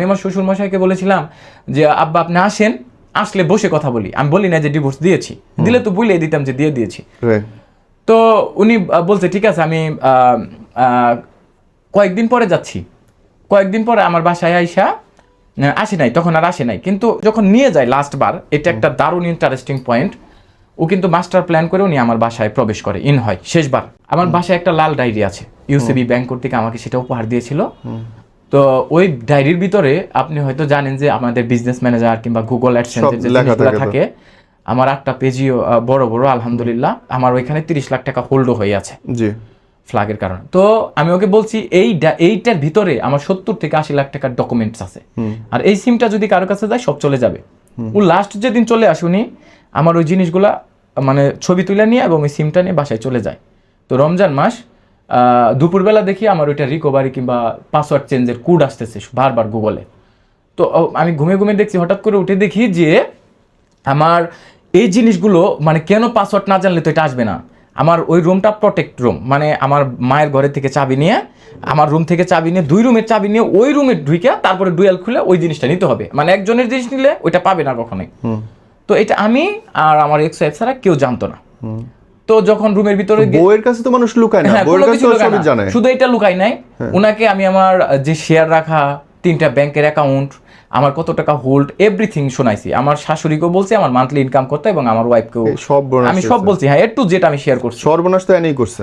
আমি আমার শ্বশুর মশাইকে বলেছিলাম যে আব্বা আপনি আসেন, আসলে বসে কথা বলি। আমি বলি না যে ডিভোর্স দিয়েছি, দিলে তো বলেই দিতাম যে দিয়ে দিয়েছি। তো উনি বলছে ঠিক আছে, আমি কয়েকদিন পরে যাচ্ছি। কয়েকদিন পরে আমার বাসায় আইসা আসে নাই, তখন আর আসে নাই, কিন্তু যখন নিয়ে যায় লাস্ট বার, এটা একটা দারুণ ইন্টারেস্টিং পয়েন্ট, ও কিন্তু মাস্টার প্ল্যান করে উনি আমার বাসায় প্রবেশ করে হয় শেষবার। আমার বাসায় একটা লাল ডায়েরি আছে, ইউসিবি ব্যাংক কর্তৃক আমাকে সেটা উপহার দিয়েছিল। তো ওই ডায়েরির ভিতরে আপনি হয়তো জানেন যে আমাদের বিজনেস ম্যানেজার কিংবা গুগল অ্যাডসেন্সের যে জিনিসগুলো থাকে, আমার 8টা পেজই বড় বড় আলহামদুলিল্লাহ, আমার ওইখানে 30 লাখ টাকা হোল্ডও হয়ে আছে ফ্ল্যাগের কারণে। তো আমি ওকে বলছি এইটার ভিতরে আমার 70 থেকে 80 লাখ টাকার ডকুমেন্টস আছে, আর এই সিমটা যদি কারো কাছে যায় সব চলে যাবে। ও লাস্ট যেদিন চলে আসুনি, আমার ওই জিনিসগুলা মানে ছবি তুলে নিয়ে এবং ওই সিমটা নিয়ে বাসায় চলে যায়। তো রমজান মাস দুপুরবেলা দেখি আমার ওইটা রিকভারি কিংবা পাসওয়ার্ড চেঞ্জের কোড আসতেছে বারবার গুগলে। তো আমি ঘুমিয়ে ঘুমিয়ে দেখছি, হঠাৎ করে উঠে দেখি যে আমার এই জিনিসগুলো মানে কেন পাসওয়ার্ড না জানলে তো এটা আসবে না। আমার ওই রুমটা প্রোটেক্ট রুম, মানে আমার মায়ের ঘরের থেকে চাবি নিয়ে, আমার রুম থেকে চাবি নিয়ে, 2 রুমের চাবি নিয়ে ওই রুমে ঢুকে তারপরে ডুয়েল খুলে ওই জিনিসটা নিতে হবে, মানে একজনের জিনিস নিলে ওইটা পাবে না কখনোই। তো এটা আমি আর আমার এক্স ওয়াইফ ছাড়া কেউ জানতো না। তো যখন রুমের ভিতরে বউয়ের কাছে তো মানুষ লুকায় না, বউয়ের কাছে সবই জানে। শুধু এটা লুকাই নাই, উনাকে আমি আমার যে শেয়ার রাখা 3টা ব্যাংকের অ্যাকাউন্ট, আমার কত টাকা হোল্ড, এভরিথিং শোনাইছি। আমার শাশুড়িকেও বলছি আমার মান্থলি ইনকাম করতে, এবং আমার ওয়াইফকেও আমি সব বলছি। হ্যাঁ, একটু যেটা আমি শেয়ার করছি। সর্বনাশ তো এনেই করছে।